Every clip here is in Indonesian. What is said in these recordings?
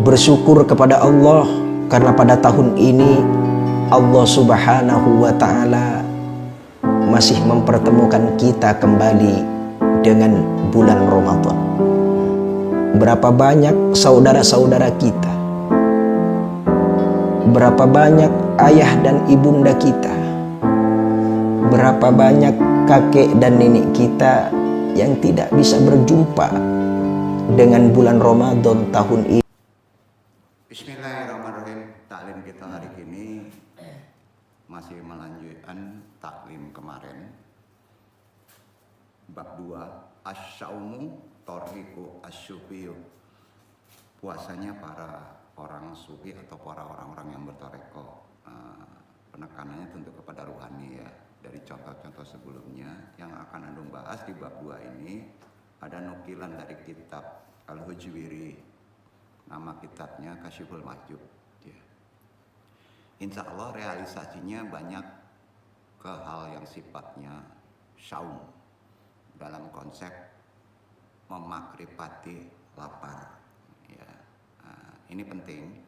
bersyukur kepada Allah karena pada tahun ini Allah Subhanahu wa Ta'ala masih mempertemukan kita kembali dengan bulan Ramadan. Berapa banyak saudara-saudara kita, berapa banyak ayah dan ibunda kita, berapa banyak kakek dan nenek kita yang tidak bisa berjumpa dengan bulan Ramadan tahun ini. Bismillahirrahmanirrahim. Taklim kita hari ini masih melanjutkan taklim kemarin. Bab 2, Asyaumu Toriku Asyufiyu. Puasanya para orang sufi atau para orang-orang yang bertoreko. Penekanannya tentu kepada ruhani ya. Dari contoh-contoh sebelumnya yang akan Antum bahas di bab 2 ini ada nukilan dari kitab Al-Hujwiri. Nama kitabnya Kasyiful Mahjub ya. Insya Allah realisasinya banyak ke hal yang sifatnya syaum dalam konsep memakrifati lapar ya. Ini penting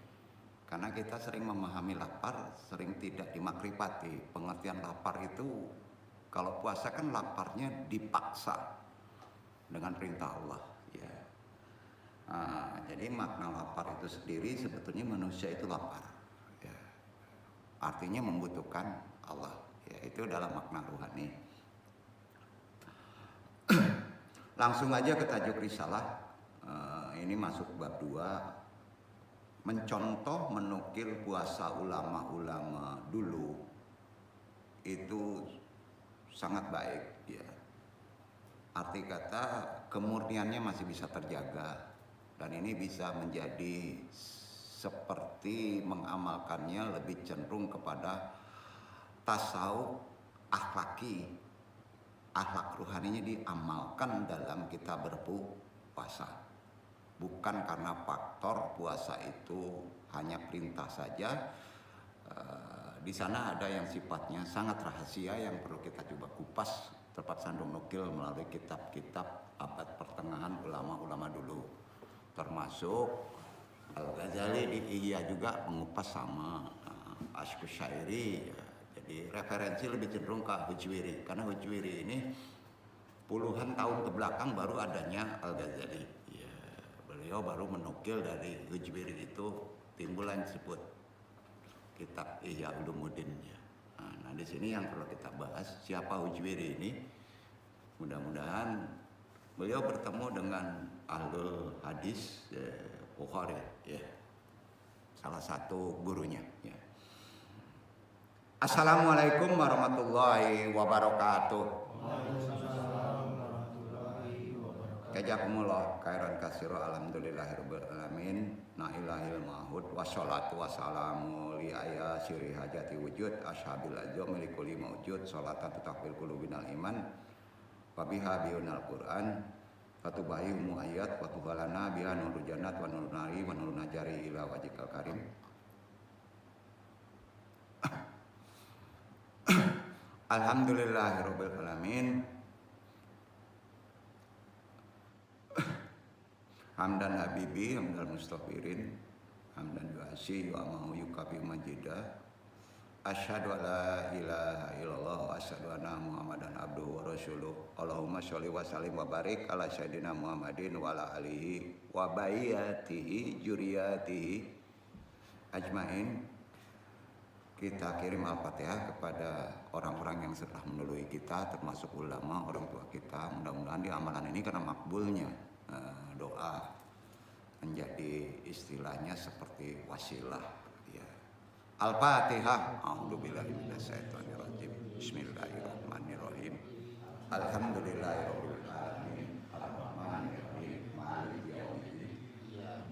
karena kita sering memahami lapar, sering tidak dimakrifati. Pengertian lapar itu kalau puasa kan laparnya dipaksa dengan perintah Allah ya. Jadi makna lapar itu sendiri sebetulnya manusia itu lapar ya. Artinya membutuhkan Allah ya, itu dalam makna rohani. Langsung aja ke tajuk risalah. Ini masuk bab 2, mencontoh menukil puasa ulama-ulama dulu itu sangat baik ya. Arti kata kemurniannya masih bisa terjaga. Dan ini bisa menjadi seperti mengamalkannya lebih cenderung kepada tasawuf akhlaki. Akhlak ruhaninya diamalkan dalam kita berpuasa. Bukan karena faktor puasa itu hanya perintah saja. Di sana ada yang sifatnya sangat rahasia yang perlu kita coba kupas. Terpaksa Sandung nukil melalui kitab-kitab abad pertengahan ulama-ulama dulu. Termasuk Al-Ghazali di Ihya juga mengupas sama Asy-Syairi ya. Jadi referensi lebih cenderung ke Hujwiri karena Hujwiri ini puluhan tahun ke belakang baru adanya Al-Ghazali ya. Beliau baru menukil dari Hujwiri itu timbul yang disebut kitab Ihya Ulumuddin ya. Nah di sini yang perlu kita bahas siapa Hujwiri ini. Mudah-mudahan beliau bertemu dengan ahlul hadis Bukhari ya, salah satu gurunya ya. Assalamualaikum warahmatullahi wabarakatuh. Jazakumullah khairan katsira. Alhamdulillahirabbil alamin. Nailahil mahud wassalatu wassalamu li ayya sirri hajati wujud ashabil azam likulli mawjud salatan tutahfil qulubinal iman wa biha biyunal Qur'an fatubahi ayat wa tubalana biha nurul jannat wa nurul nari wa nurul najari ila wajhikal karim. Alhamdulillahirabbil alamin. Hamdan habibi hamdal mustafirin hamdan yuasi wa mahu yukafi majidah. Asyhadu alla ilaha illallah wa asyhadu anna Muhammadan abduhu wa rasuluh. Allahumma sholli wa sallim wa barik ala sayyidina Muhammadin wa ala alihi wa bayyatihi juriyatihi ajmain. Kita kirim Al-Fatihah kepada orang-orang yang telah menolong kita termasuk ulama, orang tua kita. Mudah-mudahan di amalan ini karena makbulnya doa menjadi istilahnya seperti wasilah. Al-Fatihah. A'udzubillahi minasyaitonir rajim. Bismillahirrahmanirrahim. Alhamdulillahirabbil alamin. Arrahmanir rahim. Maliki yaumiddin.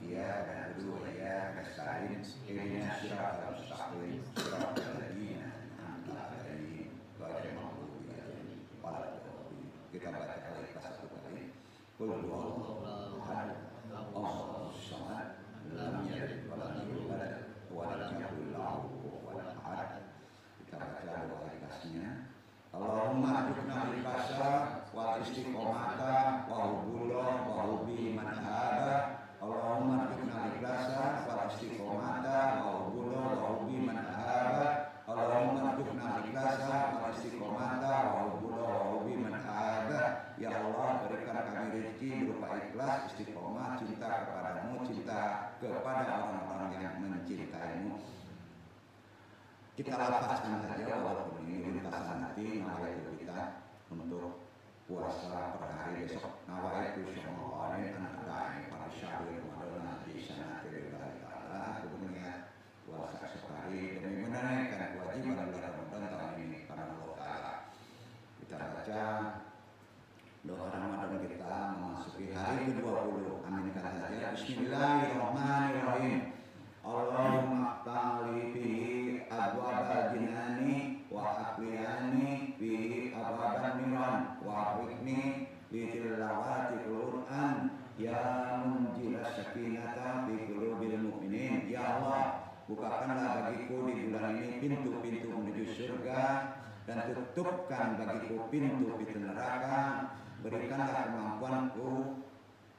Iyyaka na'budu wa iyyaka nasta'in. Ihdinas siratal mustaqim. Shiratal ladzina an'amta 'alaihim ghairil maghdubi 'alaihim waladdallin. Kita baca Al-Ikhlas satu kali. Qul huwallahu ahad. Allahus samad. Lam yalid wa lam yulad. Kita baca doa ikhlasnya. Allahumma ajibna bil basa wa istiqomata wa hubullah wa hubi man haba. Allahumma ajibna bil basa kepada orang-orang yang mencintaimu. Kita lafazkan saja walaupun ini lintasan hati, nawaitu kita untuk puasa per hari besok. Nawaitu syama'ani anadai pada syahri Ramadan nanti sanati lillahi ta'ala. Aku berniat puasa sekali demi menunaikan kewajiban bulan Ramadan tahun ini karena Allah Ta'ala. Kita baca doa Ramadan kita memasuki hari ke-20. Aminkan saja. Bismillahirrahmanirrahim. Allahumma ftahli bihi abwabal jinani wa aqliyani bihi abwaban niran wa afiqni bi tilawati Qur'an ya munjil sakinata bi qulubil mu'minin. Ya Allah, bukakanlah bagiku di bulan ini pintu-pintu menuju surga dan tutupkan bagiku pintu-pintu neraka. Berikanlah kemampuanku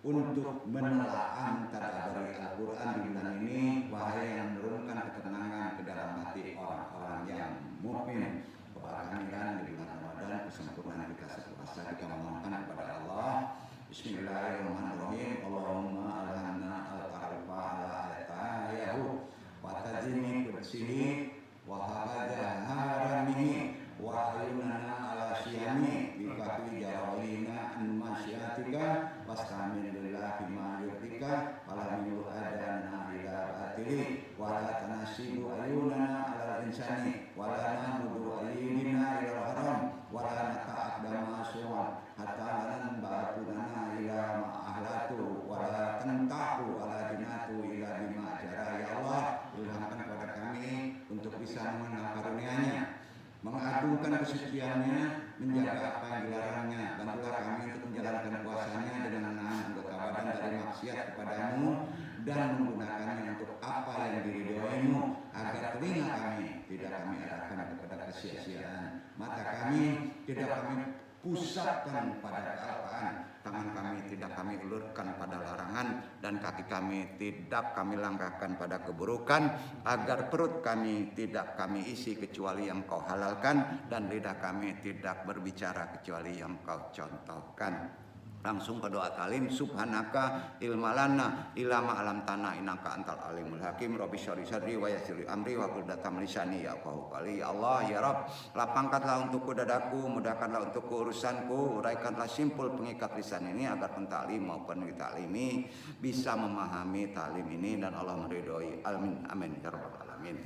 untuk menelaah tadabburi Al-Quran di bulan ini, wahai yang menurunkan ketenangan ke dalam hati orang-orang yang mukmin. Keberkatan di bulan Ramadan, kesempurnaan kita puasa, kita memohonkan kepada Allah. Bismillahirrahmanirrahim. Allahumma alhamna al-ta'rifa ala ta'ayahu wa tajini kursihi wa habadah haramihi wa ayunana ala syiyami bikati jarawina an masyiatika wastamilillah bima yurdika falamil adana ila batili wala tanasibu ayunana ala insani wala namudu ayinina ila haram wala nata'akdama suwan hatta lan ba'atunana ila ma'ahlatu wala tentahu wala dinatu ila bima jara. Ya Allah, ilhamkan kepada kami untuk bisa mengenal karunia-Nya, mengagungkan kesuciannya, menjaga apa yang dilarangnya. Bantulah kami untuk menjalankan puasanya dengan menahan anggota badan dari maksiat kepadamu dan menggunakannya untuk apa yang diridhoimu, agar telinga kami tidak kami arahkan kepada kesia-siaan, mata kami tidak kami pusatkan pada kealpaan, tangan kami tidak kami ulurkan pada larangan, dan kaki kami tidak kami langkahkan pada keburukan, agar perut kami tidak kami isi kecuali yang kau halalkan, dan lidah kami tidak berbicara kecuali yang kau contohkan. Langsung ke doa talim. Subhanaka ilmalana ilama alam tanah inaka antal alimul hakim. Rabbi syari sadri wa yassir amri wa qul datam lisani ya qali. Ya Allah, ya Rabb, lapangkanlah untukku dadaku, mudahkanlah untukku urusanku, uraikanlah simpul pengikat lisan ini agar pentalim maupun ditalimi bisa memahami talim ini dan Allah meridhoi. Amin amin ya rabbal alamin.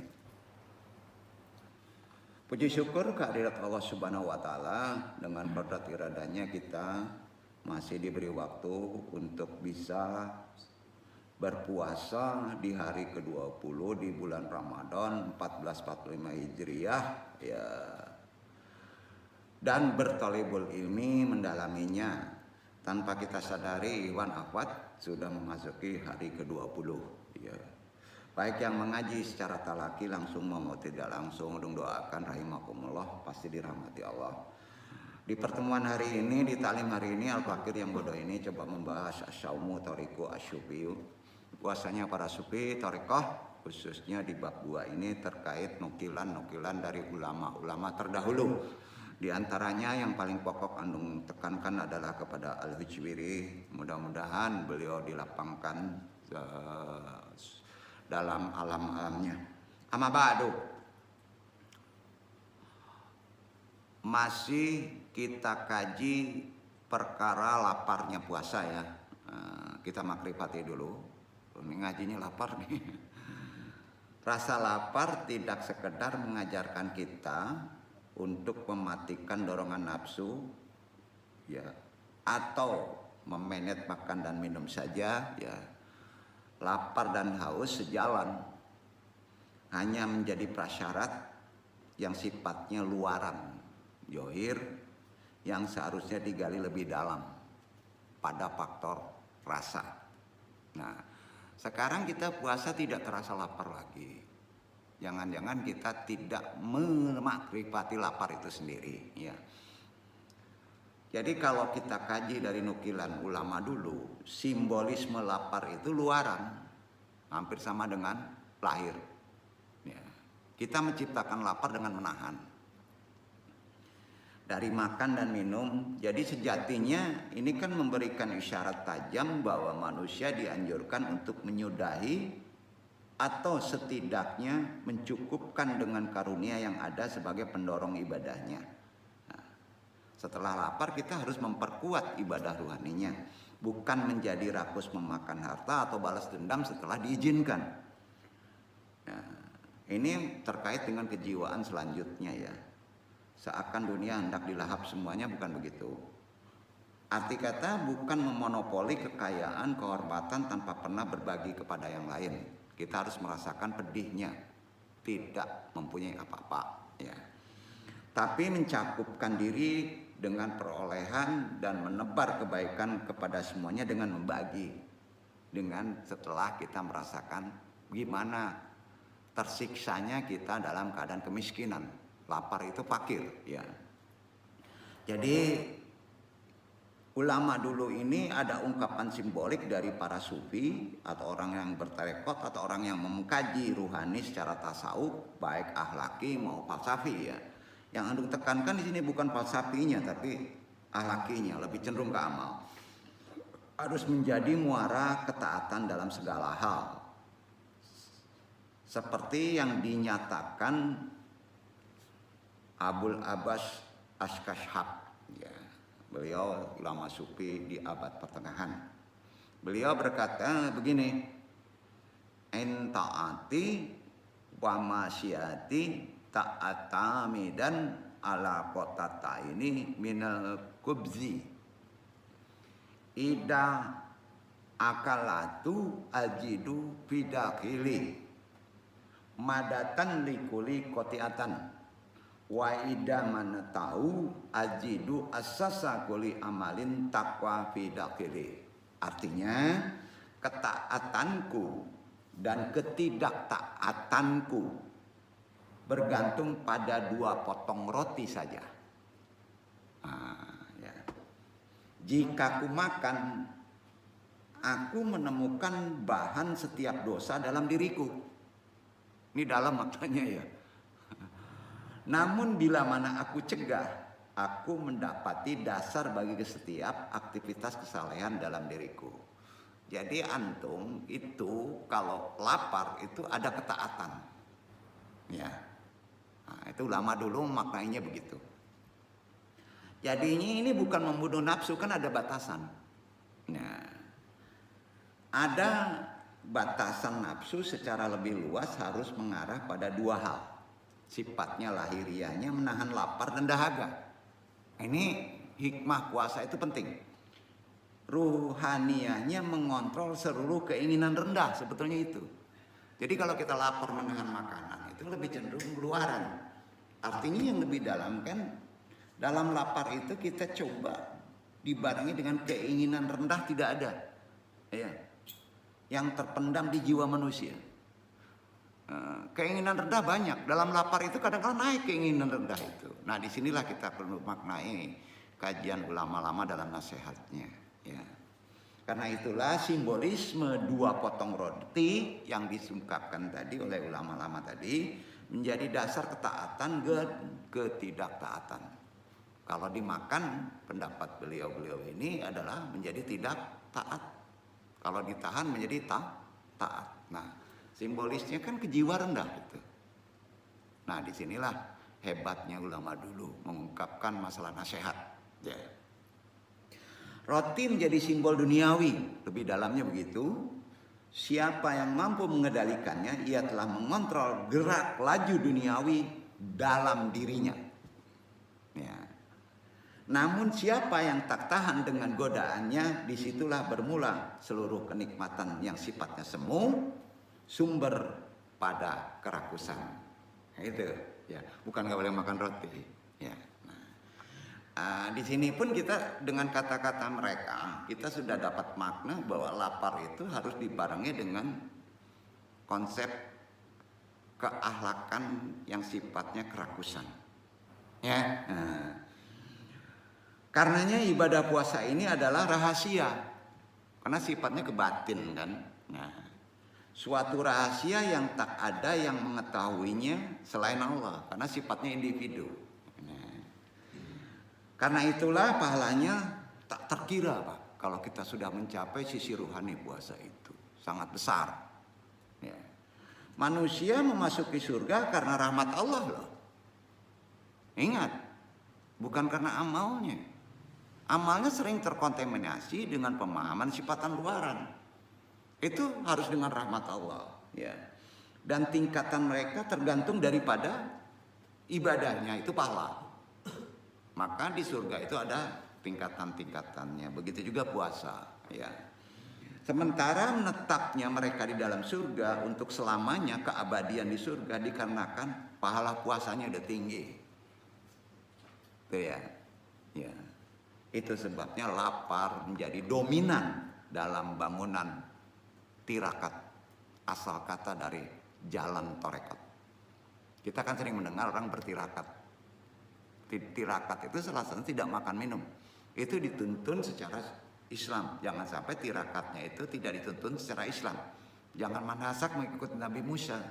Puji syukur kehadirat Allah Subhanahu wa taala, dengan kodrat iradanya kita masih diberi waktu untuk bisa berpuasa di hari ke-20 di bulan Ramadan 1445 Hijriah ya, dan berthalibul ilmi, mendalaminya tanpa kita sadari. Iwan Akhwat sudah memasuki hari ke-20 ya. Baik yang mengaji secara talaki langsung maupun tidak langsung, doakan rahimakumullah, pasti dirahmati Allah. Di pertemuan hari ini, di talim hari ini, Al-Fakir yang bodoh ini coba membahas asyaumu toriku asyufiyu, puasanya para sufi torikoh, khususnya di bab 2 ini terkait nukilan-nukilan dari ulama-ulama terdahulu. Di antaranya yang paling pokok andung tekankan adalah kepada Al-Hijwiri. Mudah-mudahan beliau dilapangkan dalam alam-alamnya. Amma ba'du, masih kita kaji perkara laparnya puasa ya. Kita makrifati dulu. Ini ngajinya lapar nih. Rasa lapar tidak sekedar mengajarkan kita untuk mematikan dorongan nafsu ya, atau memanage makan dan minum saja ya. Lapar dan haus sejalan, hanya menjadi prasyarat yang sifatnya luaran, zohir, yang seharusnya digali lebih dalam pada faktor rasa. Nah, sekarang kita puasa tidak terasa lapar lagi. Jangan-jangan kita tidak memakrifati lapar itu sendiri ya. Jadi kalau kita kaji dari nukilan ulama dulu, simbolisme lapar itu luaran, hampir sama dengan lahir ya. Kita menciptakan lapar dengan menahan. dari makan dan minum. Jadi sejatinya ini kan memberikan isyarat tajam bahwa manusia dianjurkan untuk menyudahi atau setidaknya mencukupkan dengan karunia yang ada sebagai pendorong ibadahnya. Nah, setelah lapar kita harus memperkuat ibadah rohaninya, bukan menjadi rakus memakan harta atau balas dendam setelah diizinkan. Nah, ini terkait dengan kejiwaan selanjutnya ya. Seakan dunia hendak dilahap semuanya, bukan begitu. Arti kata bukan memonopoli kekayaan, kehormatan tanpa pernah berbagi kepada yang lain. Kita harus merasakan pedihnya tidak mempunyai apa-apa ya. Tapi mencakupkan diri dengan perolehan dan menebar kebaikan kepada semuanya dengan membagi. Dengan setelah kita merasakan gimana tersiksanya kita dalam keadaan kemiskinan. Lapar itu fakir ya. Jadi ulama dulu ini ada ungkapan simbolik dari para sufi atau orang yang bertarekat atau orang yang mengkaji ruhani secara tasawuf, baik akhlaki maupun falsafi ya. Yang Andung tekankan di sini bukan falsafinya tapi akhlakinya, lebih cenderung ke amal. Harus menjadi muara ketaatan dalam segala hal. Seperti yang dinyatakan Abul Abbas Ash-Kashhab ya. Beliau ulama sufi di abad pertengahan. Beliau berkata begini, en taati wa masyati ta'atami dan ala kotata ini minal kubzi ida akalatu ajidu bidakili madatan likuli kotiatan wa ida mana tahu ajidu asasa kuli amalin takwa bidakili. Artinya ketaatanku dan ketidaktaatanku bergantung pada 2 potong roti saja. Ya. Jika aku makan, aku menemukan bahan setiap dosa dalam diriku. Ini dalam maknanya ya. Namun bila mana aku cegah, aku mendapati dasar bagi setiap aktivitas kesalehan dalam diriku. Jadi antum itu kalau lapar itu ada ketaatan. Ya. Nah, itu ulama dulu maknanya begitu. Jadinya ini bukan membunuh nafsu, kan ada batasan. Nah, ada batasan nafsu secara lebih luas harus mengarah pada 2 hal. Sifatnya lahiriahnya menahan lapar dan dahaga. Ini hikmah puasa itu penting. Ruhaniahnya mengontrol seluruh keinginan rendah, sebetulnya itu. Jadi kalau kita lapar menahan makanan itu lebih cenderung keluaran. Artinya yang lebih dalam kan, dalam lapar itu kita coba dibarengi dengan keinginan rendah tidak ada. Ya. Yang terpendam di jiwa manusia. Keinginan rendah banyak. Dalam lapar itu kadang-kadang naik keinginan rendah itu. Nah, disinilah kita perlu maknai kajian ulama lama dalam nasihatnya. Ya. Karena itulah simbolisme 2 potong roti yang disungkapkan tadi oleh ulama lama tadi menjadi dasar ketaatan dan ketidaktaatan. Kalau dimakan, pendapat beliau-beliau ini adalah menjadi tidak taat. Kalau ditahan menjadi taat. Nah, simbolisnya kan kejiwa rendah itu. Nah, disinilah hebatnya ulama dulu mengungkapkan masalah nasihat. Ya. Roti menjadi simbol duniawi, lebih dalamnya begitu. Siapa yang mampu mengendalikannya, ia telah mengontrol gerak laju duniawi dalam dirinya. Ya. Namun siapa yang tak tahan dengan godaannya, disitulah bermula seluruh kenikmatan yang sifatnya semu, sumber pada kerakusan. Itu, ya, bukan nggak boleh makan roti. Ya. Di sini pun kita dengan kata-kata mereka kita sudah dapat makna bahwa lapar itu harus dibarengi dengan konsep keakhlakan yang sifatnya kerakusan. Ya. Karenanya ibadah puasa ini adalah rahasia karena sifatnya kebatin kan. Nah, suatu rahasia yang tak ada yang mengetahuinya selain Allah karena sifatnya individu. Karena itulah pahalanya tak terkira, Pak. Kalau kita sudah mencapai sisi rohani puasa itu sangat besar. Ya. Manusia memasuki surga karena rahmat Allah loh. Ingat, bukan karena amalnya. Amalnya sering terkontaminasi dengan pemahaman sifatan luaran. Itu harus dengan rahmat Allah. Ya. Dan tingkatan mereka tergantung daripada ibadahnya, itu pahala. Maka di surga itu ada tingkatan-tingkatannya. Begitu juga puasa. Ya. Sementara menetapnya mereka di dalam surga untuk selamanya, keabadian di surga dikarenakan pahala puasanya udah tinggi. Itu ya. Ya. Itu sebabnya lapar menjadi dominan dalam bangunan tirakat. Asal kata dari jalan torekat. Kita kan sering mendengar orang bertirakat. Tirakat itu salah satu tidak makan minum. Itu dituntun secara Islam. Jangan sampai tirakatnya itu tidak dituntun secara Islam. Jangan manasak mengikuti Nabi Musa.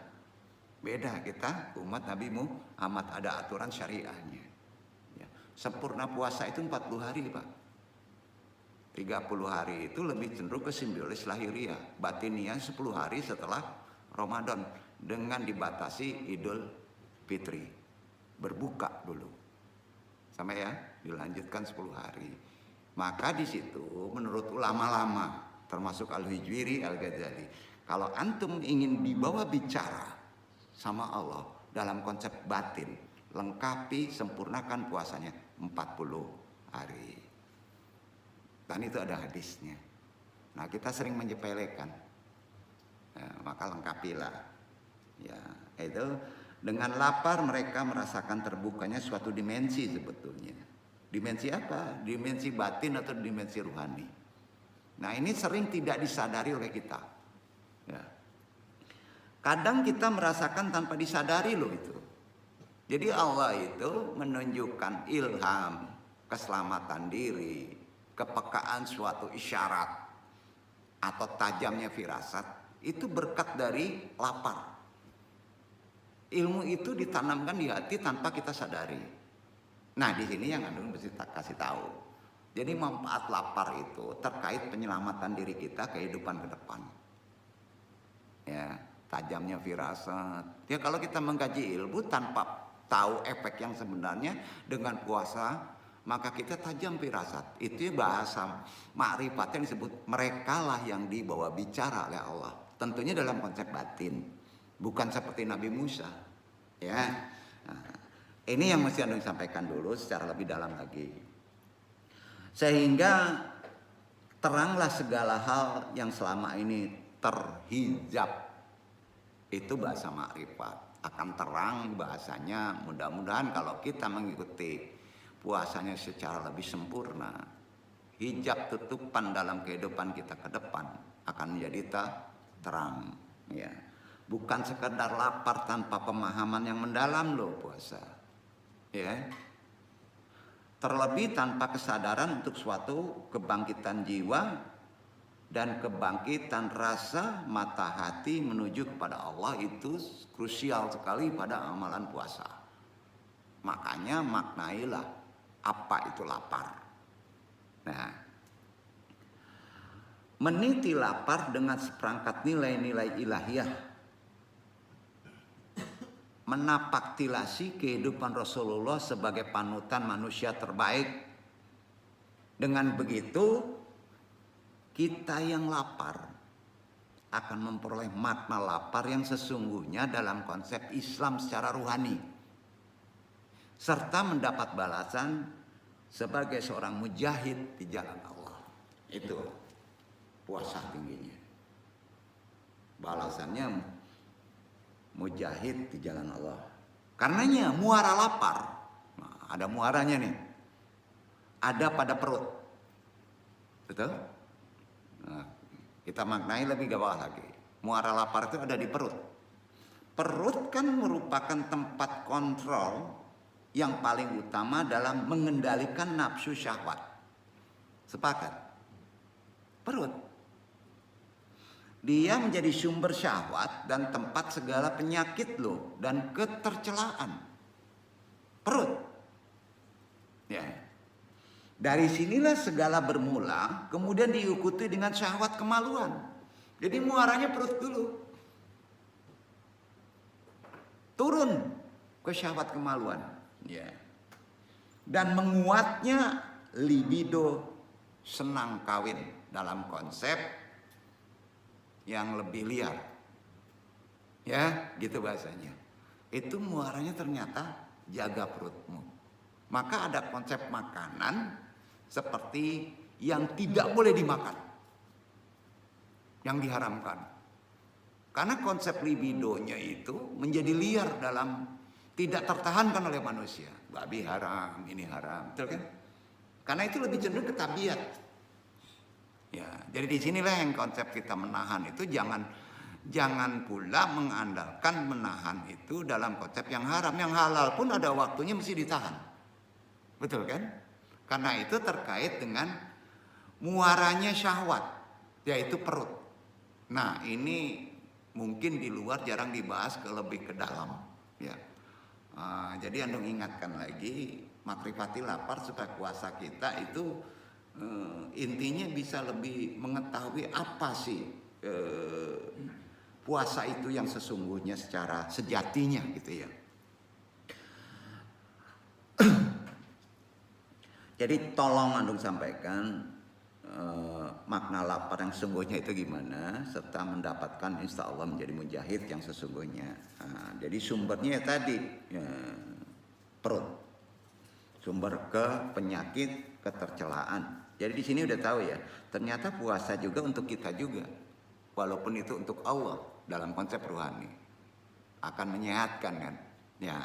Beda kita umat Nabi Muhammad, ada aturan syariahnya. Ya. Sempurna puasa itu 40 hari, Pak. 30 hari itu lebih cenderung ke simbolis lahiriah. Batiniah 10 hari setelah Ramadan dengan dibatasi Idul Fitri. Berbuka dulu. Sampai ya, dilanjutkan 10 hari. Maka di situ menurut ulama lama, termasuk Al-Hijwiri, Al-Ghazali, kalau antum ingin dibawa bicara sama Allah dalam konsep batin, lengkapi, sempurnakan puasanya 40 hari. Dan itu ada hadisnya. Nah, kita sering menyepelekan. Ya, maka lengkapilah. Ya, itu dengan lapar mereka merasakan terbukanya suatu dimensi sebetulnya. Dimensi apa? Dimensi batin atau dimensi rohani. Nah, ini sering tidak disadari oleh kita. Ya. Kadang kita merasakan tanpa disadari loh itu. Jadi Allah itu menunjukkan ilham, keselamatan diri, kepekaan suatu isyarat atau tajamnya firasat itu berkat dari lapar. Ilmu itu ditanamkan di hati tanpa kita sadari. Nah, di sini yang Anda mesti kasih tahu. Jadi manfaat lapar itu terkait penyelamatan diri kita kehidupan ke depan. Ya, tajamnya firasat. Ya, kalau kita mengkaji ilmu tanpa tahu efek yang sebenarnya dengan puasa, maka kita tajam firasat. Itu bahasa makrifat yang disebut merekalah yang dibawa bicara oleh Allah. Tentunya dalam konsep batin. Bukan seperti Nabi Musa, ya. Nah, ini yang mesti Anda sampaikan dulu secara lebih dalam lagi, sehingga teranglah segala hal yang selama ini terhijab. Itu bahasa makrifat. Akan terang bahasanya. Mudah-mudahan kalau kita mengikuti puasanya secara lebih sempurna, hijab tutupan dalam kehidupan kita ke depan akan menjadi terang. Ya. Bukan sekedar lapar tanpa pemahaman yang mendalam loh puasa. Ya. Terlebih tanpa kesadaran untuk suatu kebangkitan jiwa dan kebangkitan rasa mata hati menuju kepada Allah itu krusial sekali pada amalan puasa. Makanya maknailah apa itu lapar. Nah, meniti lapar dengan seperangkat nilai-nilai ilahiyah, menapaktilasi kehidupan Rasulullah sebagai panutan manusia terbaik. Dengan begitu, kita yang lapar akan memperoleh makna lapar yang sesungguhnya dalam konsep Islam secara rohani, serta mendapat balasan sebagai seorang mujahid di jalan Allah. Itu puasa tingginya. Balasannya mujahid di jalan Allah. Karenanya muara lapar. Nah, ada muaranya nih. Ada pada perut. Betul? Nah, kita maknai lebih ke bawah lagi. Muara lapar itu ada di perut. Perut kan merupakan tempat kontrol yang paling utama dalam mengendalikan nafsu syahwat. Sepakat? Perut. Dia menjadi sumber syahwat dan tempat segala penyakit loh dan ketercelaan. Perut. Ya. Dari sinilah segala bermula, kemudian diikuti dengan syahwat kemaluan. Jadi muaranya perut dulu. Turun ke syahwat kemaluan. Ya. Dan menguatnya libido senang kawin dalam konsep yang lebih liar. Ya, gitu bahasanya. Itu muaranya ternyata jaga perutmu. Maka ada konsep makanan seperti yang tidak boleh dimakan, yang diharamkan. Karena konsep libidonya itu menjadi liar dalam tidak tertahankan oleh manusia. Babi haram, ini haram, betul kan? Karena itu lebih cenderung ke tabiat. Ya, jadi disinilah yang konsep kita menahan itu jangan pula mengandalkan menahan itu dalam konsep yang haram. Yang halal pun ada waktunya mesti ditahan. Betul kan? Karena itu terkait dengan muaranya syahwat, yaitu perut. Nah, ini mungkin di luar jarang dibahas lebih ke dalam. Ya. Jadi Andung ingatkan lagi, makrifati lapar supaya puasa kita itu intinya bisa lebih mengetahui apa sih puasa itu yang sesungguhnya secara sejatinya gitu ya. Jadi tolong Andung sampaikan makna lapar yang sesungguhnya itu gimana, serta mendapatkan insya Allah menjadi mujahid yang sesungguhnya. Jadi sumbernya tadi perut, sumber ke penyakit ketercelaan. Jadi di sini udah tahu ya, ternyata puasa juga untuk kita juga, walaupun itu untuk Allah dalam konsep rohani akan menyehatkan kan, ya.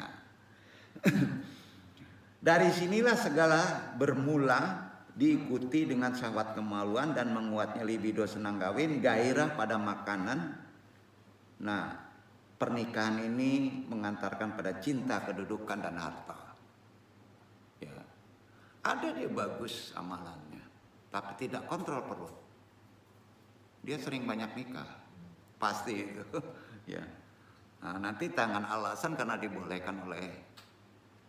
Dari sinilah segala bermula, diikuti dengan syahwat kemaluan dan menguatnya libido senang kawin, gairah pada makanan. Nah, pernikahan ini mengantarkan pada cinta, kedudukan dan harta. Ya. Ada dia bagus amalannya, tapi tidak kontrol perut. Dia sering banyak nikah, pasti itu. Ya. Nah, nanti tangan alasan karena dibolehkan oleh.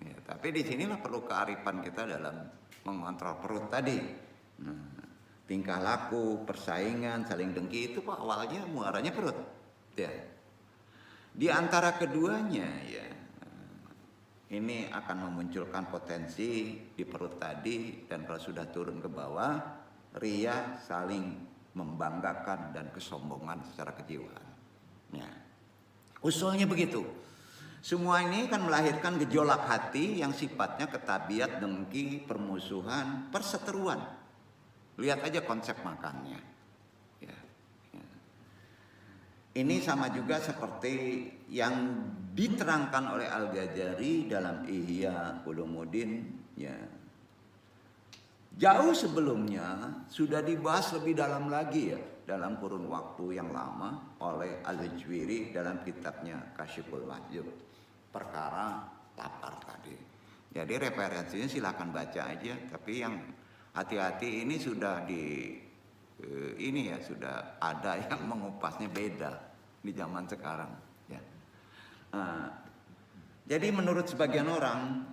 Ya, tapi di sinilah perlu kearifan kita dalam mengontrol perut tadi. Nah, tingkah laku, persaingan, saling dengki itu Pak awalnya muaranya perut. Ya. Di antara keduanya ya, ini akan memunculkan potensi di perut tadi, dan kalau sudah turun ke bawah, ria, saling membanggakan dan kesombongan secara kejiwaan. Ya. Usulnya begitu. Semua ini kan melahirkan gejolak hati yang sifatnya ketabiat, dengki, permusuhan, perseteruan. Lihat aja konsep makannya. Ya, ya. Ini sama juga seperti yang diterangkan oleh Al-Ghazali dalam Ihya Ulumuddin. Ya. Jauh sebelumnya sudah dibahas lebih dalam lagi ya, dalam kurun waktu yang lama oleh Al-Hujwiri dalam kitabnya Kasyiful Mahjub. Perkara lapar tadi. Jadi referensinya silakan baca aja. Tapi yang hati-hati ini sudah ini ya sudah ada yang mengupasnya beda di zaman sekarang. Ya. Jadi menurut sebagian orang,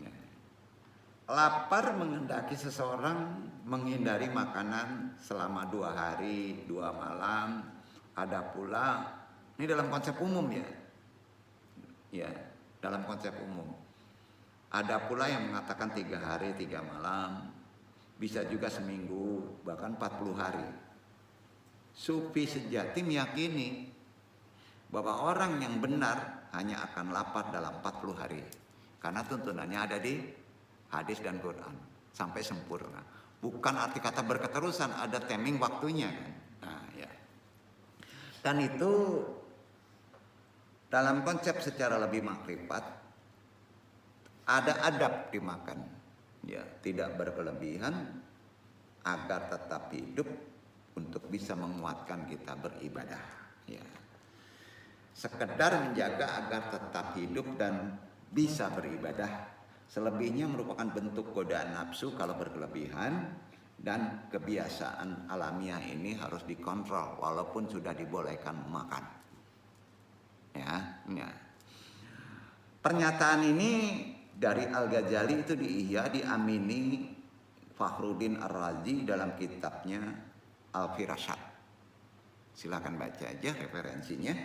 ya, lapar menghendaki seseorang menghindari makanan selama 2 hari 2 malam. Ada pula ini dalam konsep umum ya. Ya, dalam konsep umum. Ada pula yang mengatakan 3 hari 3 malam, bisa juga seminggu, bahkan 40 hari. Sufi sejati meyakini bahwa orang yang benar hanya akan lapar dalam 40 hari. Karena tuntunannya ada di hadis dan Quran, sampai sempurna. Bukan arti kata berketerusan, ada timing waktunya kan. Nah, ya. Dan itu dalam konsep secara lebih makrifat ada adab dimakan, ya, tidak berkelebihan agar tetap hidup untuk bisa menguatkan kita beribadah, ya. Sekedar menjaga agar tetap hidup dan bisa beribadah, selebihnya merupakan bentuk godaan nafsu kalau berkelebihan, dan kebiasaan alamiah ini harus dikontrol walaupun sudah dibolehkan makan. Ya. Pernyataan ini dari Al-Ghazali itu di Ihya diamini Fakhruddin Ar-Razi dalam kitabnya Al-Firasat. Silakan baca aja referensinya.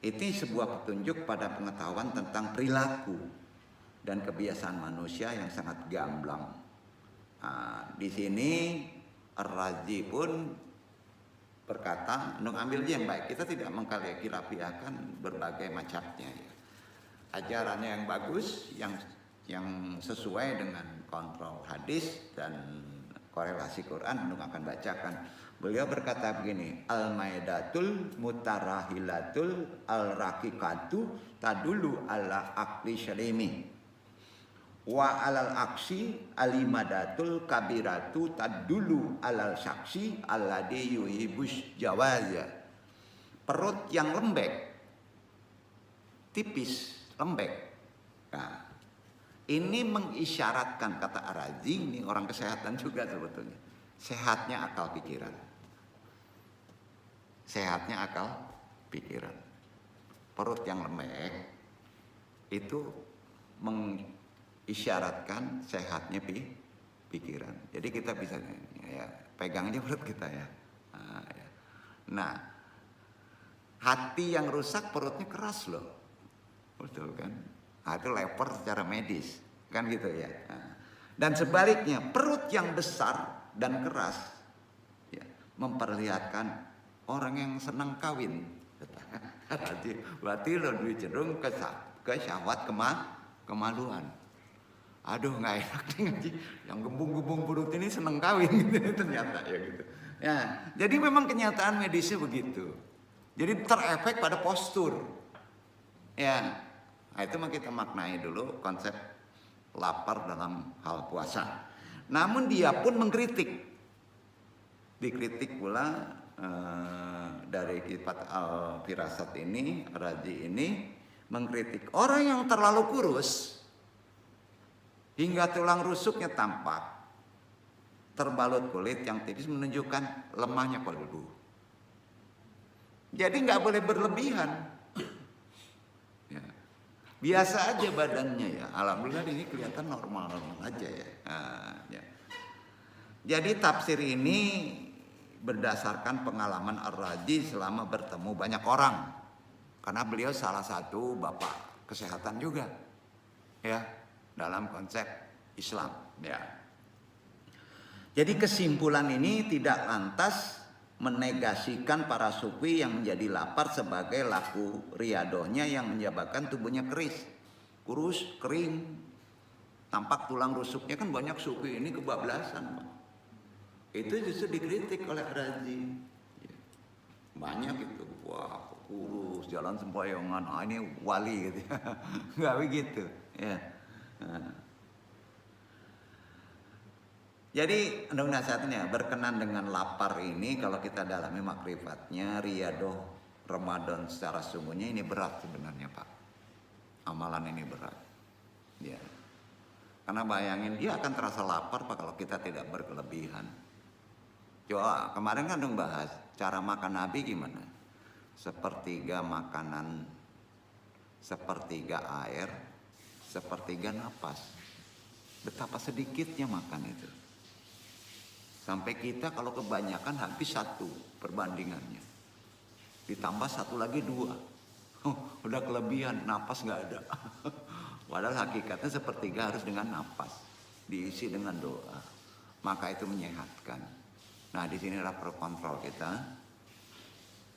Itu sebuah petunjuk pada pengetahuan tentang perilaku dan kebiasaan manusia yang sangat gamblang. Nah, di sini Ar-Razi pun berkata, untuk ambil yang baik, kita tidak mengkaligrafiakan berbagai macamnya. Ya. Ajarannya yang bagus, yang sesuai dengan kontrol hadis dan korelasi Quran, untuk akan bacakan. Beliau berkata begini, al-maidatul mutarahilatul al-raqiqatu tadulu ala akli syarimi wa alal aksi alimadatul kabiratu tadulu alal saksi alladhi yuhibus jawaza. Perut yang lembek, tipis, lembek. Nah, ini mengisyaratkan, kata Ar-Razi, ini orang kesehatan juga sebetulnya, sehatnya akal pikiran. Sehatnya akal pikiran. Perut yang lembek itu mengisyaratkan sehatnya pikiran. Jadi kita bisa ya, pegang aja perut kita ya. Nah, hati yang rusak perutnya keras loh, betul kan? Nah, itu leper secara medis, kan gitu ya. Dan sebaliknya, perut yang besar dan keras ya, memperlihatkan orang yang senang kawin. Berarti lebih cenderung ke syahwat kemaluan. Aduh, nggak enak nih ngaji. Yang gembung-gembung perut ini senang kawin gitu, ternyata ya gitu. Ya, jadi memang kenyataan medisnya begitu. Jadi terefek pada postur. Ya, nah, itu mah kita maknai dulu konsep lapar dalam hal puasa. Namun dia pun mengkritik. Dikritik pula dari kitab Al-Firasat ini, Razi ini mengkritik orang yang terlalu kurus hingga tulang rusuknya tampak, terbalut kulit yang tipis menunjukkan lemahnya kalbu. Jadi nggak boleh berlebihan. Ya. Biasa aja badannya ya. Alhamdulillah ini kelihatan normal-normal aja ya. Ya. Jadi tafsir ini berdasarkan pengalaman Ar-Razi selama bertemu banyak orang. Karena beliau salah satu bapak kesehatan juga. Ya, dalam konsep Islam, ya. Jadi kesimpulan ini tidak lantas menegasikan para sufi yang menjadi lapar sebagai laku riadohnya yang menyebabkan tubuhnya keris, kurus, kering, tampak tulang rusuknya. Kan banyak sufi ini kebablasan. Itu justru dikritik oleh Ar-Razi. Banyak itu, wah kurus, jalan sempoyongan, ini wali gitu. Nggak begitu. Ya. Jadi untuk nasihatnya, berkenan dengan lapar ini, kalau kita dalami makrifatnya, riyadoh Ramadan secara sungguhnya ini berat sebenarnya Pak. Amalan ini berat. Ya. Karena bayangin, dia akan terasa lapar Pak kalau kita tidak berkelebihan. Coba kemarin kan dong bahas cara makan Nabi gimana? Sepertiga makanan, sepertiga air, sepertiga napas. Betapa sedikitnya makan itu. Sampai kita kalau kebanyakan habis 1 perbandingannya. Ditambah 1 lagi 2. Udah kelebihan, napas nggak ada. Padahal hakikatnya sepertiga harus dengan napas. Diisi dengan doa. Maka itu menyehatkan. Nah, di sinilah kontrol kita.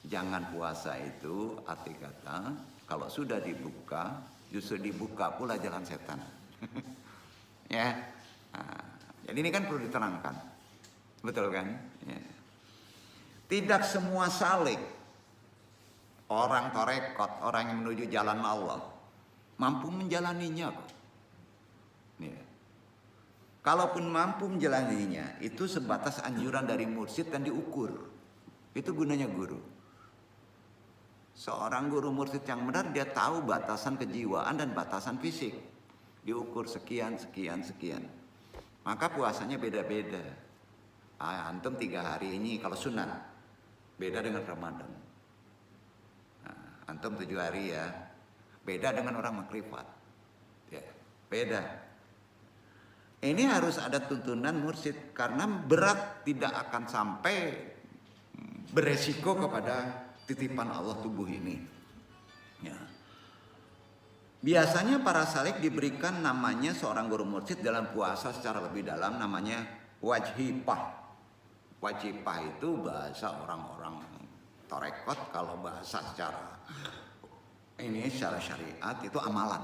Jangan puasa itu arti kata kalau sudah dibuka, justru dibuka pula jalan setan. Ya. Nah, jadi ini kan perlu diterangkan. Betul kan? Ya. Tidak semua salik, orang torekot, orang yang menuju jalan Allah mampu menjalaninya kok. Ya. Kalaupun mampu menjalaninya, itu sebatas anjuran dari mursyid dan diukur. Itu gunanya guru. Seorang guru mursyid yang benar, dia tahu batasan kejiwaan dan batasan fisik. Diukur sekian, sekian, sekian. Maka puasanya beda-beda. Antum 3 hari ini kalau sunat, beda dengan Ramadan. Antum 7 hari ya, beda dengan orang makrifat. Ya, beda. Ini harus ada tuntunan mursyid karena berat tidak akan sampai beresiko kepada titipan Allah tubuh ini. Ya. Biasanya para salik diberikan namanya seorang guru mursyid dalam puasa secara lebih dalam, namanya wajhipah. Wajhipah itu bahasa orang-orang torekot, kalau bahasa secara syariat itu amalan.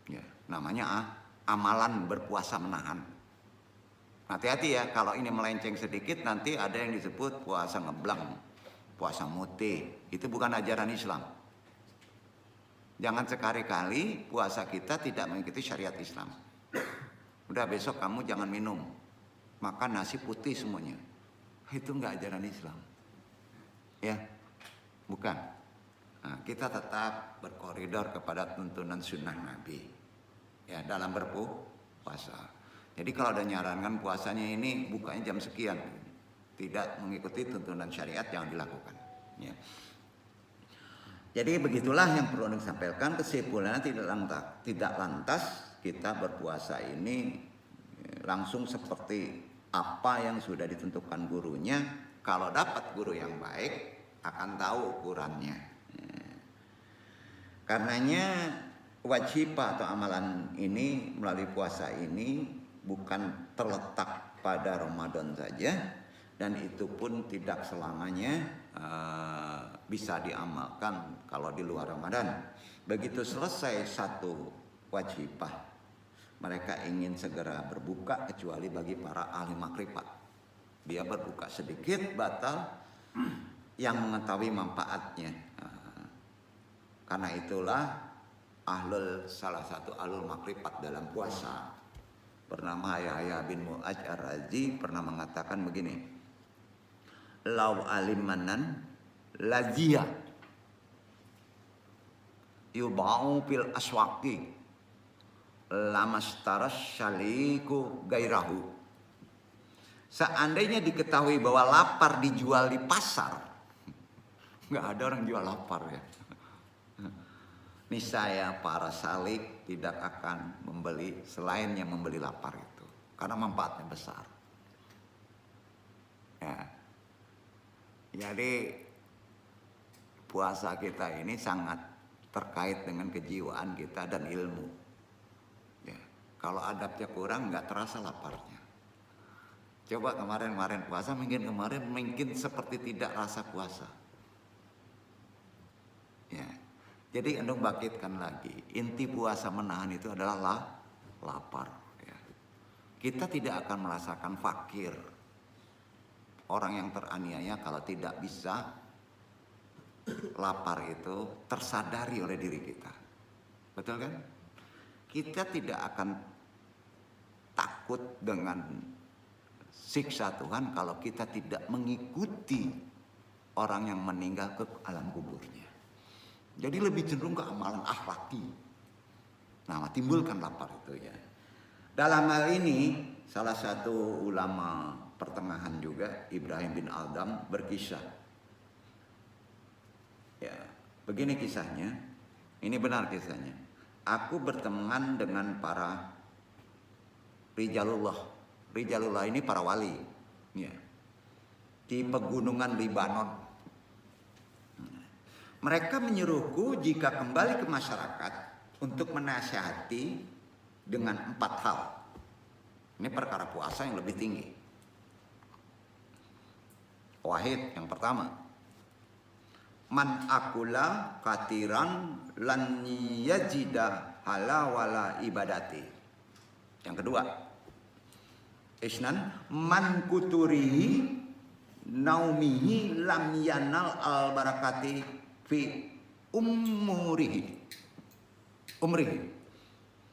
Ya, namanya amalan berpuasa menahan. Hati-hati ya, kalau ini melenceng sedikit nanti ada yang disebut puasa ngeblang, puasa mute. Itu bukan ajaran Islam. Jangan sekali-kali puasa kita tidak mengikuti syariat Islam. Udah besok kamu jangan minum, makan nasi putih semuanya. Itu enggak ajaran Islam. Ya, bukan. Nah, kita tetap berkoridor kepada tuntunan sunnah Nabi. Ya, dalam berpuasa. Jadi kalau ada nyarankan puasanya ini bukanya jam sekian, tidak mengikuti tuntunan syariat, jangan dilakukan. Ya. Jadi begitulah yang perlu disampaikan. Kesimpulannya tidak lantas kita berpuasa ini langsung seperti apa yang sudah ditentukan gurunya. Kalau dapat guru yang baik akan tahu ukurannya. Karenanya wajibah atau amalan ini melalui puasa ini bukan terletak pada Ramadan saja, dan itu pun tidak selamanya bisa diamalkan kalau di luar Ramadan. Begitu selesai satu wajibah, mereka ingin segera berbuka, kecuali bagi para ahli makrifat. Dia berbuka sedikit batal yang mengetahui manfaatnya. Karena itulah salah satu ahlul makrifat dalam puasa bernama Yahya bin Mu'adz Ar-Razi pernah mengatakan begini, lau alimanan lazia yubau fil aswaqi lamastaras syaliku gairahu. Seandainya diketahui bahwa lapar dijual di pasar, nggak ada orang jual lapar ya. Niscaya para salik tidak akan membeli selain yang membeli lapar itu, karena manfaatnya besar. Ya. Jadi puasa kita ini sangat terkait dengan kejiwaan kita dan ilmu. Ya. Kalau adabnya kurang nggak terasa laparnya. Coba kemarin puasa, mungkin seperti tidak rasa puasa. Ya. Jadi Anda bangkitkan lagi, inti puasa menahan itu adalah lapar. Ya. Kita tidak akan merasakan fakir, orang yang teraniaya, kalau tidak bisa lapar itu tersadari oleh diri kita. Betul kan? Kita tidak akan takut dengan siksa Tuhan kalau kita tidak mengikuti orang yang meninggal ke alam kuburnya. Jadi lebih cenderung ke amalan akhlaki. Nah, timbulkan lapar itu ya. Dalam hal ini salah satu ulama pertengahan juga, Ibrahim bin Adham, berkisah. Ya, begini kisahnya. Ini benar kisahnya. Aku berteman dengan para rijalullah. Rijalullah ini para wali. Ya. Di pegunungan Libanon. Mereka menyuruhku jika kembali ke masyarakat untuk menasihati dengan 4 hal. Ini perkara puasa yang lebih tinggi. Wahid, yang pertama, man akula katiran lan yajida halawala ibadati. Yang kedua, isnan man kuturihi naumihi lam yanal al barakati fi umrihi.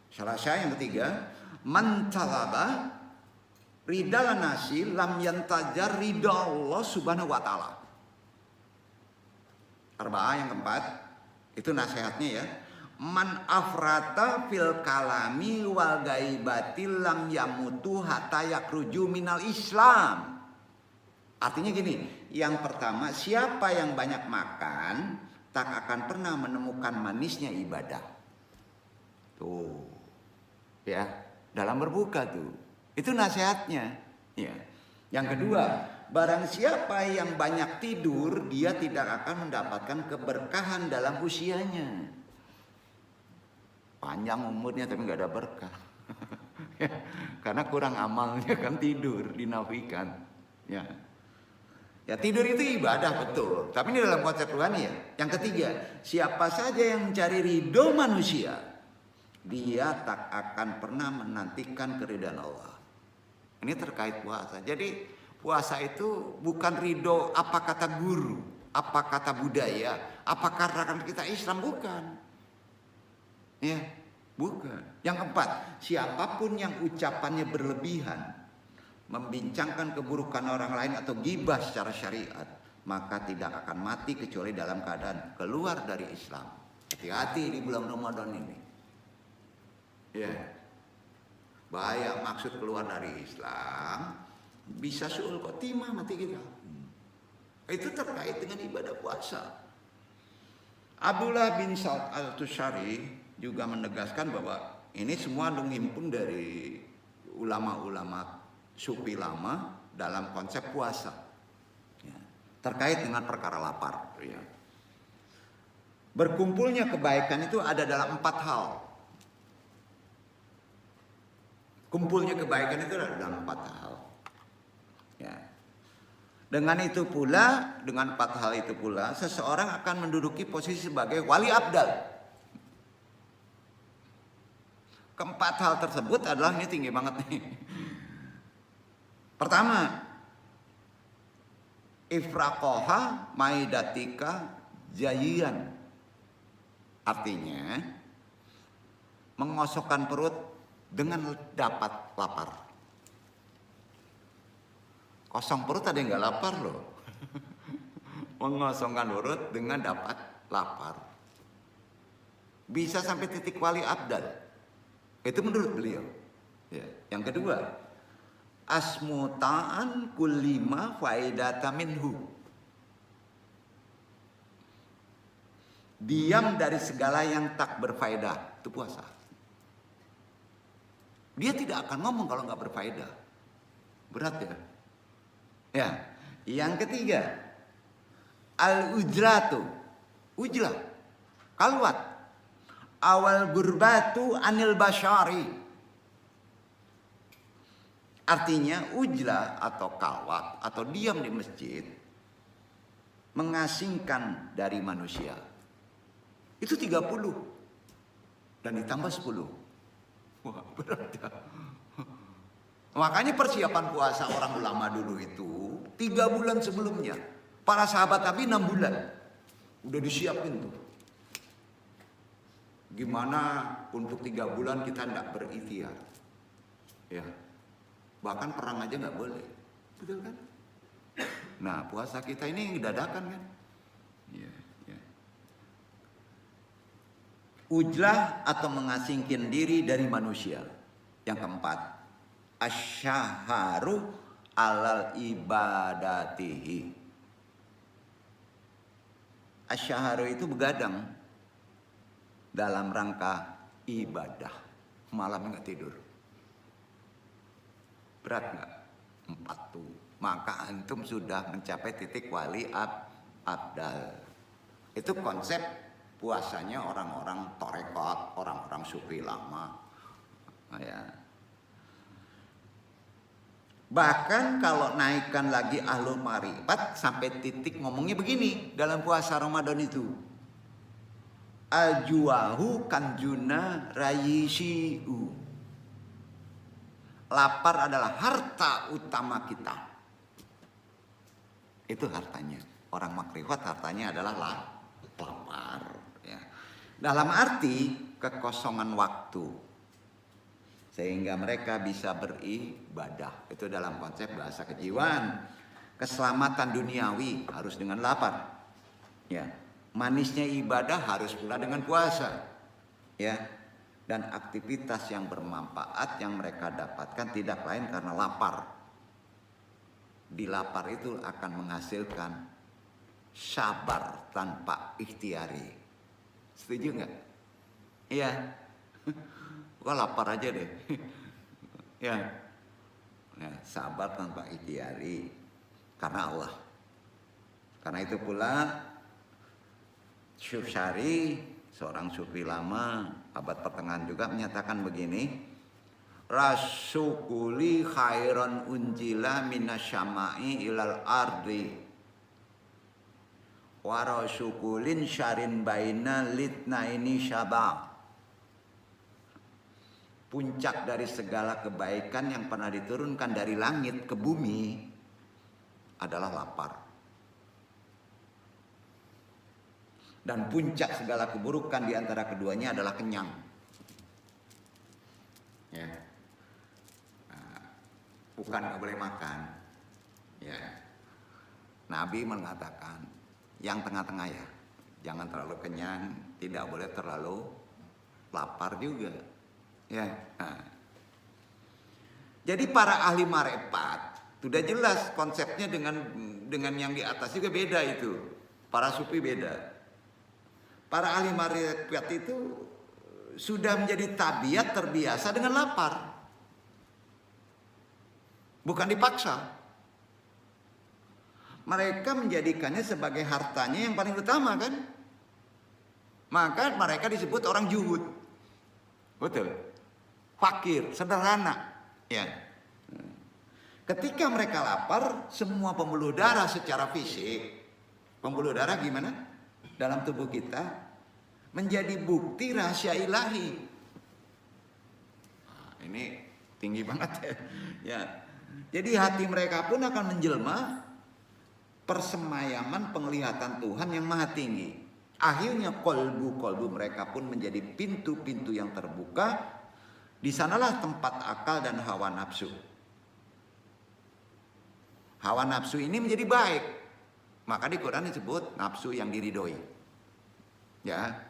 Salah yang ketiga, man talaba ridal nasi lam yantajar ridha Allah subhanahu wa ta'ala. Arba'ah yang keempat, itu nasihatnya ya. Man afrata fil kalami wal gaibati lam yamutu hatta yakruju minal Islam. Artinya gini, yang pertama, siapa yang banyak makan tak akan pernah menemukan manisnya ibadah. Tuh, ya. dalam berbuka tuh. Itu nasihatnya. Ya. Yang kedua, barang siapa yang banyak tidur, dia tidak akan mendapatkan keberkahan dalam usianya. Panjang umurnya tapi nggak ada berkah. Karena kurang amalnya kan tidur, dinafikan. Ya. Ya tidur itu ibadah betul, tapi ini dalam konsep Tuhan ya. Yang ketiga, siapa saja yang mencari ridho manusia, dia tak akan pernah menantikan keridhaan Allah. Ini terkait puasa. Jadi puasa itu bukan ridho apa kata guru, apa kata budaya, apa karena kita Islam, bukan. Ya, bukan. Yang keempat, siapapun yang ucapannya berlebihan, membincangkan keburukan orang lain atau gibah secara syariat, maka tidak akan mati kecuali dalam keadaan keluar dari Islam. Hati-hati di bulan Ramadan ini. Ya. Bahaya maksud keluar dari Islam, bisa suul khotimah mati kita. Itu terkait dengan ibadah puasa. Abdullah bin Sa'ad al-Tusyari juga menegaskan bahwa ini semua menghimpun dari ulama-ulama Sufi lama dalam konsep puasa, ya, terkait dengan perkara lapar. Ya. Berkumpulnya kebaikan itu ada dalam 4 hal. Kumpulnya kebaikan itu ada dalam 4 hal. Ya. Dengan itu pula, dengan 4 hal itu pula, seseorang akan menduduki posisi sebagai wali abdal. Keempat hal tersebut adalah, ini tinggi banget nih. Pertama, ifraqoha maidatika jayian. Artinya, mengosokkan perut dengan dapat lapar. Kosong perut ada yang gak lapar loh. Mengosongkan perut dengan dapat lapar. Bisa sampai titik wali abdal. Itu menurut beliau. Ya. Yang kedua, asmuta'an kullima faidata minhu. Diam dari segala yang tak berfaedah. Itu puasa. Dia tidak akan ngomong kalau nggak berfaedah. Berat ya. Ya. Yang ketiga, al-ujratu. Ujlah. Kalwat. Awal gurbatu anil basyari. Artinya ujlah atau kalwat atau diam di masjid mengasingkan dari manusia. Itu 30 dan ditambah 10. Wah, berat ya. Makanya persiapan puasa orang ulama dulu itu 3 bulan sebelumnya. Para sahabat Nabi 6 bulan. Udah disiapin tuh. Gimana untuk 3 bulan kita tidak berikhtiar. Ya. Bahkan perang aja nggak boleh, betul kan? Nah puasa kita ini dadakan kan? Ya, ya. Ujlah atau mengasingkan diri dari manusia. Yang keempat, asyaharu alal ibadatihi. Asyaharu itu begadang dalam rangka ibadah, malam nggak tidur. Berat nggak? 4 tuh. Maka antum sudah mencapai titik wali abdal. Itu konsep puasanya orang-orang torekot, orang-orang sufi lama. Ya. Bahkan kalau naikkan lagi ahlul marifat sampai titik ngomongnya begini dalam puasa Ramadan itu. Aljuahu kanjuna rayisiu. Lapar adalah harta utama kita. Itu hartanya. Orang makrifat hartanya adalah lapar. Ya. Dalam arti kekosongan waktu. Sehingga mereka bisa beribadah. Itu dalam konsep bahasa kejiwaan. Keselamatan duniawi harus dengan lapar. Ya. Manisnya ibadah harus pula dengan puasa. Ya. Dan aktivitas yang bermanfaat yang mereka dapatkan tidak lain karena lapar. Di lapar itu akan menghasilkan sabar tanpa ikhtiari. Setuju nggak? Iya. Gua lapar aja deh. Ya. Nah, sabar tanpa ikhtiari karena Allah. Karena itu pula Syekh Syari, seorang sufi lama abad pertengahan juga menyatakan begini, rasukuli khairan unjila minasyama'i ilal ardi wa rasukulin syarin baina litnaini syaba'. Puncak dari segala kebaikan yang pernah diturunkan dari langit ke bumi adalah lapar. Dan puncak segala keburukan di antara keduanya adalah kenyang. Ya. Nah, bukan nggak boleh makan. Ya. Nabi mengatakan yang tengah-tengah ya, jangan terlalu kenyang, tidak boleh terlalu lapar juga. Ya. Nah. Jadi para ahli marifat sudah jelas konsepnya dengan yang di atas juga beda itu. Para sufi beda. Para ahli marifat itu sudah menjadi tabiat terbiasa dengan lapar. Bukan dipaksa. Mereka menjadikannya sebagai hartanya yang paling utama kan. Maka mereka disebut orang juhud. Betul. Fakir, sederhana. Ya. Ketika mereka lapar, semua pembuluh darah secara fisik, pembuluh darah gimana? Dalam tubuh kita menjadi bukti rahasia ilahi. Nah, ini tinggi banget ya. Ya. Jadi hati mereka pun akan menjelma persemayaman penglihatan Tuhan yang maha tinggi. Akhirnya kolbu mereka pun menjadi pintu-pintu yang terbuka. Di sanalah tempat akal dan hawa nafsu. Hawa nafsu ini menjadi baik. Maka di Quran disebut nafsu yang diridhoi. Ya.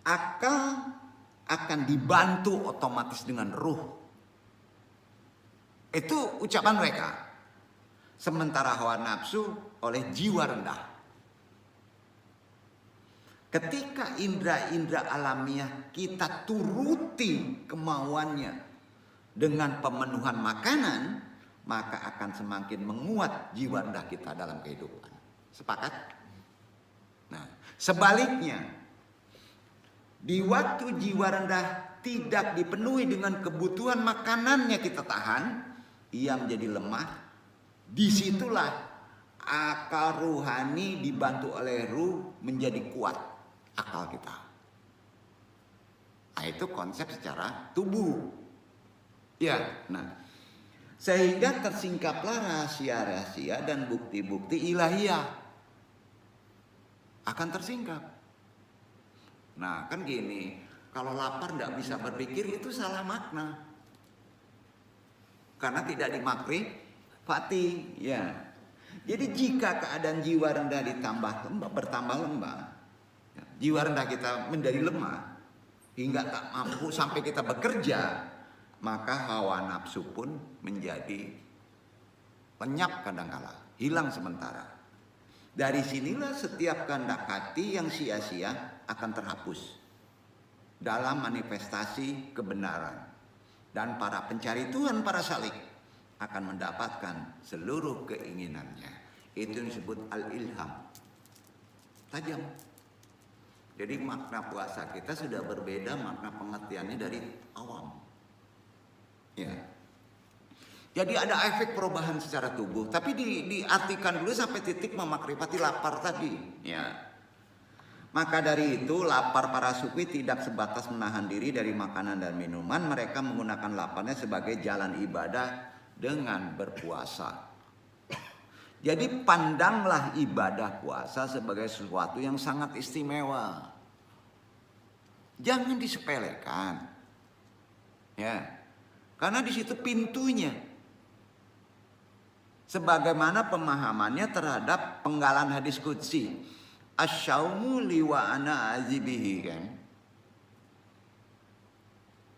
Akal akan dibantu otomatis dengan ruh. Itu ucapan mereka. Sementara hawa nafsu oleh jiwa rendah. Ketika indera-indera alamiah kita turuti kemauannya dengan pemenuhan makanan, maka akan semakin menguat jiwa rendah kita dalam kehidupan. Sepakat? Nah, sebaliknya, di waktu jiwa rendah tidak dipenuhi dengan kebutuhan makanannya kita tahan, ia menjadi lemah. Disitulah akal ruhani dibantu oleh ruh menjadi kuat akal kita. Nah, itu konsep secara tubuh. Ya, nah. Sehingga tersingkaplah rahasia-rahasia dan bukti-bukti ilahiyah. Akan tersingkap. Nah kan gini, kalau lapar tidak bisa berpikir itu salah makna. Karena tidak dimakrifati. Ya. Jadi jika keadaan jiwa rendah bertambah lemah, jiwa rendah kita menjadi lemah, hingga tak mampu sampai kita bekerja, maka hawa nafsu pun menjadi lenyap kadangkala, hilang sementara. Dari sinilah setiap kehendak hati yang sia-sia akan terhapus dalam manifestasi kebenaran. Dan para pencari Tuhan, para salik akan mendapatkan seluruh keinginannya. Itu disebut al-ilham. Tajam. Jadi makna puasa kita sudah berbeda makna pengertiannya dari awam. Ya. Jadi ada efek perubahan secara tubuh, tapi diartikan dulu sampai titik memakrifati lapar tadi. Ya. Maka dari itu lapar para sufi tidak sebatas menahan diri dari makanan dan minuman, mereka menggunakan laparnya sebagai jalan ibadah dengan berpuasa. Jadi pandanglah ibadah puasa sebagai sesuatu yang sangat istimewa. Jangan disepelekan. Ya. Karena di situ pintunya. Sebagaimana pemahamannya terhadap penggalan hadis qudsi. Asyaumu liwa ana azibihi kan.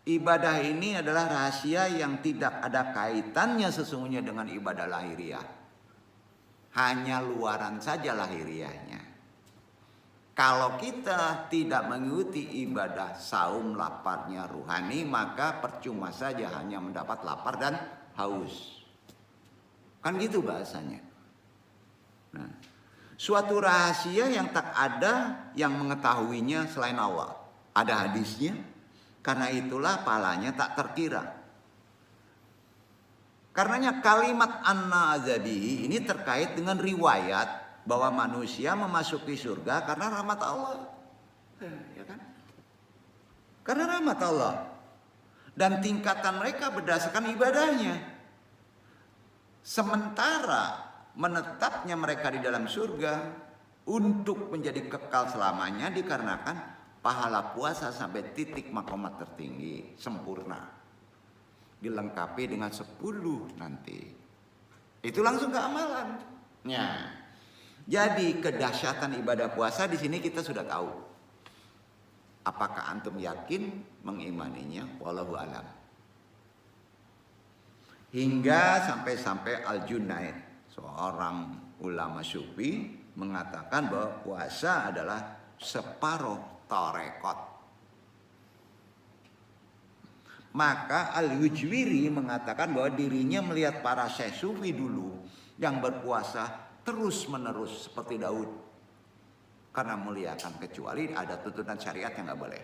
Ibadah ini adalah rahasia yang tidak ada kaitannya sesungguhnya dengan ibadah lahiriah. Hanya luaran saja lahiriahnya. Kalau kita tidak mengikuti ibadah saum laparnya ruhani, maka percuma saja hanya mendapat lapar dan haus. Kan gitu bahasanya. Nah, suatu rahasia yang tak ada yang mengetahuinya selain Allah. Ada hadisnya, karena itulah pahalanya tak terkira. Karenanya kalimat anna azabihi ini terkait dengan riwayat bahwa manusia memasuki surga karena rahmat Allah. Ya kan? Karena rahmat Allah. Dan tingkatan mereka berdasarkan ibadahnya. Sementara menetapnya mereka di dalam surga untuk menjadi kekal selamanya dikarenakan pahala puasa sampai titik makomat tertinggi sempurna. Dilengkapi dengan 10 nanti. Itu langsung ke amalan. Ya. Jadi kedahsyatan ibadah puasa di sini kita sudah tahu. Apakah antum yakin mengimaninya? Wallahu alam. Hingga sampai Al-Junaid, seorang ulama sufi, mengatakan bahwa puasa adalah separuh tarekat. Maka Al-Hujwiri mengatakan bahwa dirinya melihat para syekh sufi dulu yang berpuasa terus menerus seperti Daud, karena muliakan, kecuali ada tuntunan syariat yang nggak boleh.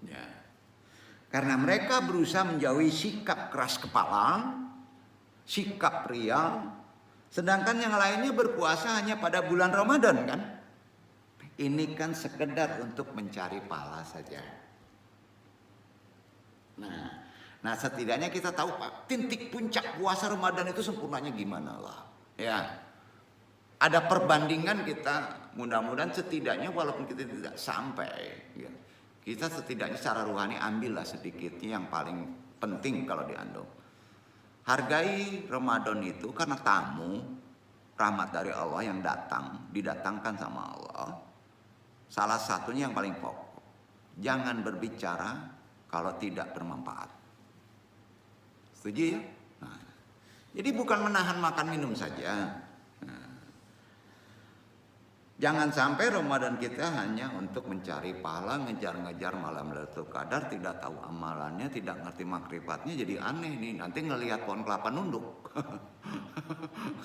Ya. Karena mereka berusaha menjauhi sikap keras kepala, sikap riya, sedangkan yang lainnya berpuasa hanya pada bulan Ramadan kan? Ini kan sekedar untuk mencari pahala saja. Nah setidaknya kita tahu Pak, titik puncak puasa Ramadan itu sempurnanya gimana lah. Ya, ada perbandingan kita, mudah-mudahan setidaknya walaupun kita tidak sampai, ya, kita setidaknya secara rohani ambillah sedikitnya yang paling penting kalau diandung. Hargai Ramadan itu karena tamu, rahmat dari Allah yang didatangkan sama Allah. Salah satunya yang paling pokok, jangan berbicara kalau tidak bermanfaat. Setuju ya? Jadi bukan menahan makan minum saja. Jangan sampai Ramadan kita hanya untuk mencari pahala, ngejar-ngejar malam Lailatul Qadar, tidak tahu amalannya, tidak ngerti makrifatnya, jadi aneh nih. Nanti ngelihat pohon kelapa nunduk.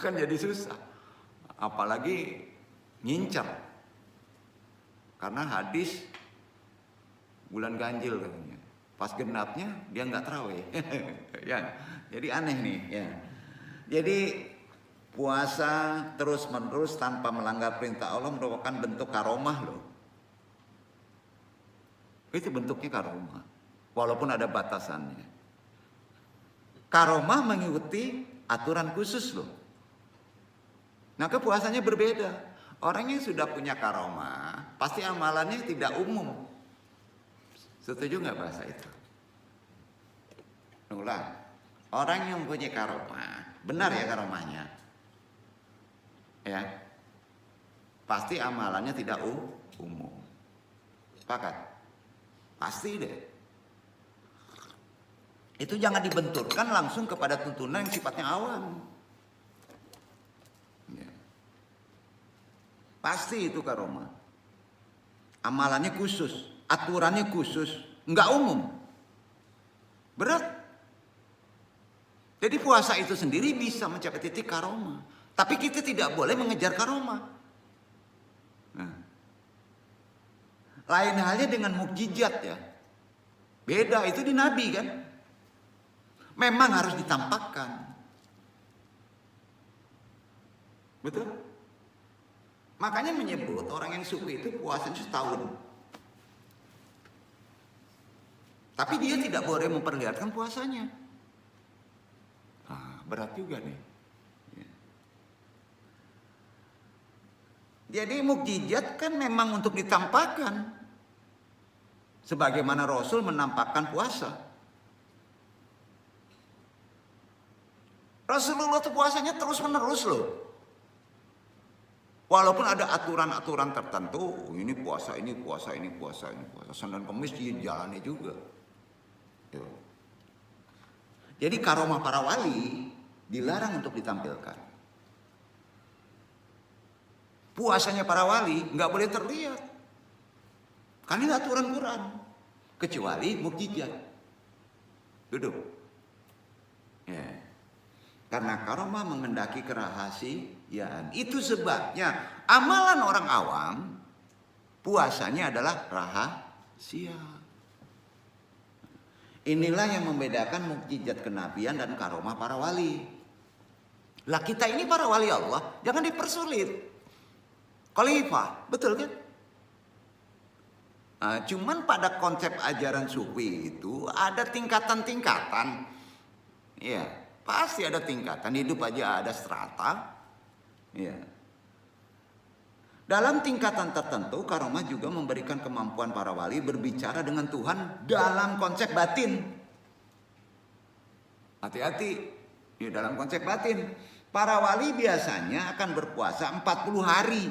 Kan jadi susah. Apalagi ngincer. Karena hadis bulan ganjil katanya. Pas genapnya dia nggak tarawih. Ya, jadi aneh nih. Ya. Jadi puasa terus-menerus tanpa melanggar perintah Allah merupakan bentuk karomah loh. Itu bentuknya karomah. Walaupun ada batasannya. Karomah mengikuti aturan khusus loh. Nah puasanya berbeda. Orang yang sudah punya karomah pasti amalannya tidak umum. Setuju nggak bahasa itu? Ulang. Orang yang punya karomah, benar ya karomahnya, ya, pasti amalannya tidak umum. Sepakat? Pasti deh. Itu jangan dibenturkan langsung kepada tuntunan yang sifatnya awam. Ya. Pasti itu karomah. Amalannya khusus, aturannya khusus, nggak umum. Berat. Jadi puasa itu sendiri bisa mencapai titik karomah. Tapi kita tidak boleh mengejar karomah. Nah. Lain halnya dengan mukjizat ya. Beda, itu di Nabi kan. Memang harus ditampakkan. Betul? Makanya menyebut orang yang sufi itu puasanya setahun. Tapi dia tidak boleh memperlihatkan puasanya. Berat juga nih. Jadi mukjizat kan memang untuk ditampakkan. Sebagaimana Rasul menampakkan puasa. Rasulullah itu puasanya terus menerus loh. Walaupun ada aturan-aturan tertentu, ini puasa, ini puasa, ini puasa, ini puasa. Senin Kamis dijalani juga. Jadi karomah para wali dilarang untuk ditampilkan. Puasanya para wali nggak boleh terlihat. Kan ini aturan Quran. Kecuali mukjizat. Duduk. Ya. Karena karomah mengendaki kerahasiaan. Itu sebabnya amalan orang awam puasanya adalah rahasia. Inilah yang membedakan mukjizat kenabian dan karomah para wali. Lah kita ini para wali Allah, jangan dipersulit. Khalifah, betul kan? Nah, cuman pada konsep ajaran sufi itu ada tingkatan-tingkatan. Ya, pasti ada tingkatan. Hidup aja ada strata. Ya. Dalam tingkatan tertentu, karomah juga memberikan kemampuan para wali berbicara dengan Tuhan dalam konsep batin. Hati-hati, ya, dalam konsep batin. Para wali biasanya akan berpuasa 40 hari.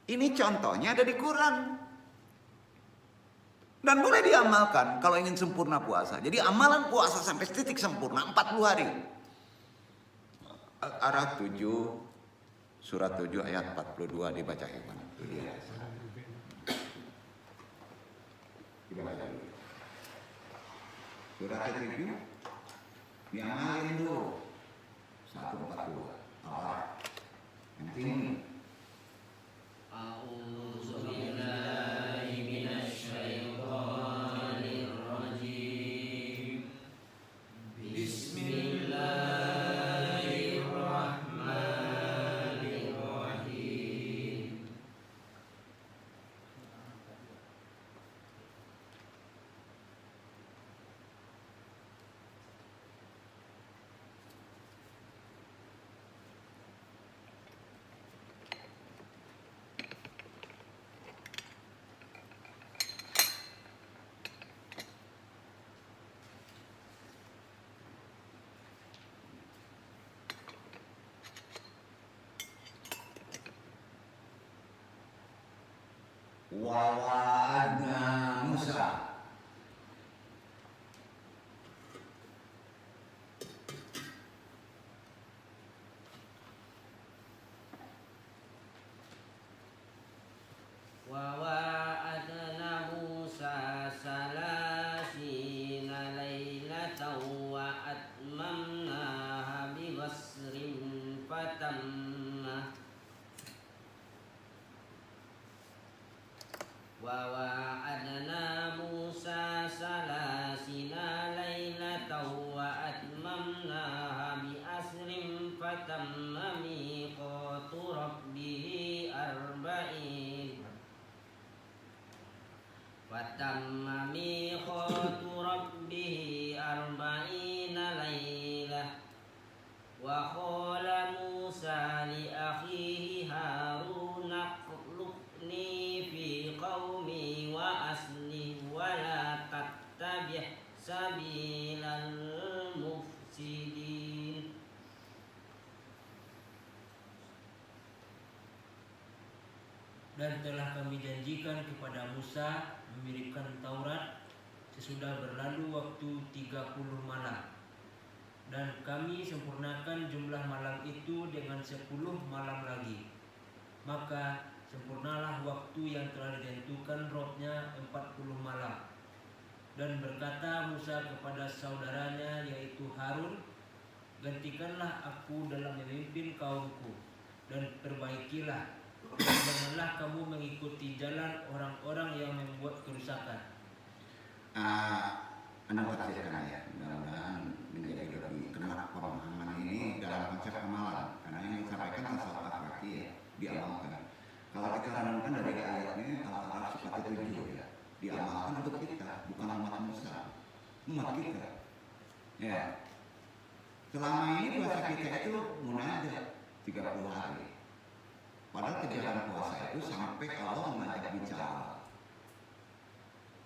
Ini contohnya ada di Quran. Dan boleh diamalkan kalau ingin sempurna puasa. Jadi amalan puasa sampai titik sempurna 40 hari. Araf 7. Surat 7 ayat 42 dibaca Iwan. Dibaca dulu. Surat 7 diamalin dulu. 142. Awal. Yang ini. Wawa'adna Musa. وواعدنا موسى ثلاثين ليلة وأتممناها بعشر فتم وواعدنا موسى ثلاثين ليلة وأتممناها بعشر فتم ميقات ربه أربعين ليلة وقال موسى لأخيه هارون اخلفني في قومي وأصلح ولا تتبع سبيل المفسدين. Dan telah kami janjikan kepada Musa memiripkan Taurat sesudah berlalu waktu 30 malam. Dan kami sempurnakan jumlah malam itu dengan 10 malam lagi. Maka sempurnalah waktu yang telah ditentukan Robnya 40 malam. Dan berkata Musa kepada saudaranya yaitu Harun, gantikanlah aku dalam memimpin kaumku dan perbaikilah. Janganlah kamu mengikuti jalan orang-orang yang membuat kerusakan. Anda tafsirkan ya, mudah-mudahan menjadi lebih kena pemahaman ini dalam konsep amalan. Karena yang disampaikan tasawuf akhlaki ya, diamalkan. Kalau kita renungkan dari ayat ini, Al-Araf sifat 7 ya, diamalkan untuk kita, bukan umat Musa, umat kita. Ya, selama ini puasa kita itu munajat 30 hari. Padahal kegiatan puasa itu sampai Allah mengajak bicara,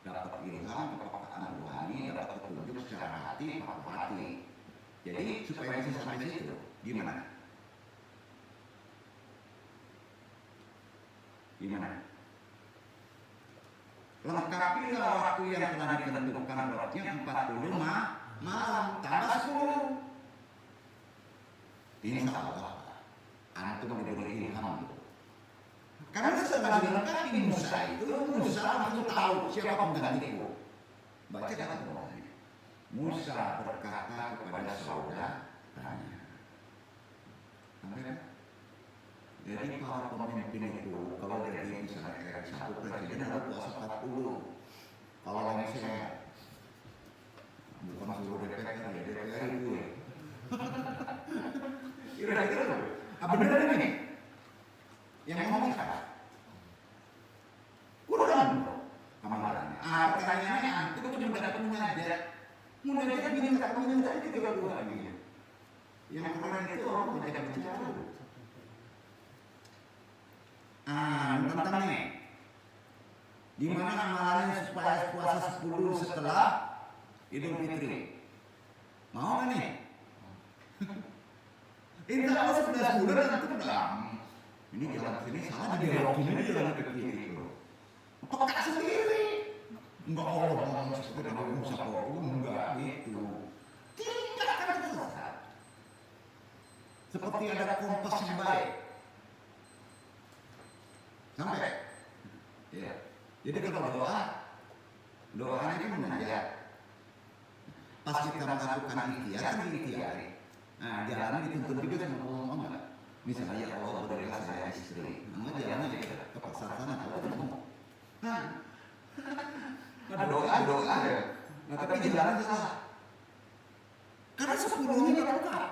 dapat ilham, kepekaan rohani, dapat petunjuk secara hati, hati. Jadi supaya bisa sampai situ, gimana? Gimana? Lengkapilah waktu yang telah ditentukan Robnya 40 malam tambah 10. Insya Allah. antum diberi ilham. Karena setelah dilengkapi Musa itu, Musa langsung tahu siapa penggantiku. Baca kata Qur'an. Musa berkata kepada saudaranya. Jadi para pemimpin itu kalau jadi misalnya satu presiden harus puasa 40. Kalau misalnya bukan seluruh DPR ya DPR itu ya. Kira-kira tuh, benar ini yang ngomong siapa? Kurang amalannya. Pertanyaannya itu cuma dapat munajat minta itu juga Tuhan gitu. Yang keren itu orang munajat bicara. Tentang nih, di mana amalannya supaya puasa 10 setelah Idul Fitri. Mau nggak nih? Insya Allah 11 bulan itu udah. Ini jalan sini salah di belok ini jalan ke kiri itu. Peka sendiri. Enggak ngomong seperti ngomong siapa enggak gitu. Tidak akan selesai. Seperti ada kompas yang baik. Sampai. Ya. Jadi kalau doanya kan menajat. Pas kita melakukan ikhtiar kan ikhtiar. Nah, jalan dituntun juga sama Allah enggak? Misalnya ya Allah berilah saya istri. Nah, jalan aja ke pasar sana kalau ketemu. Nah, doa ya. Nah, tapi jalan salah. Karena 10-nya tidak lengkap.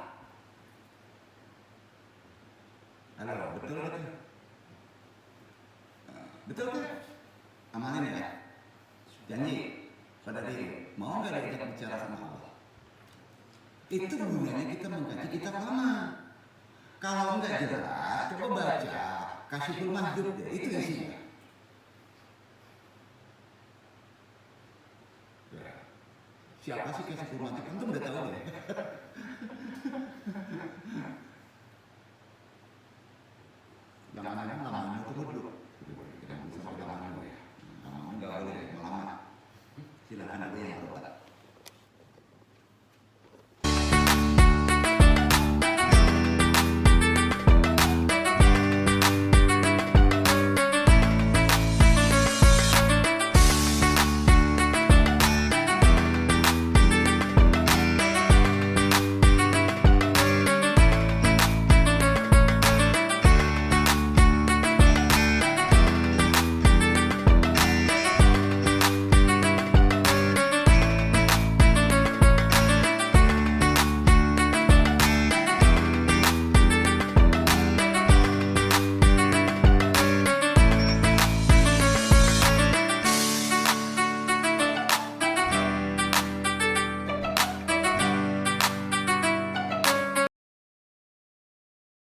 Halo, betul kan? Betul kan? Amalin ya. Janji pada diri. Mau nggak diajak bicara sama Allah? Itu gunanya kita mengkaji kita paham. Kalau nggak jelas, coba baca Kasiful Mahjub deh. Itu isinya. Siapa sih Kasiful Mahjub?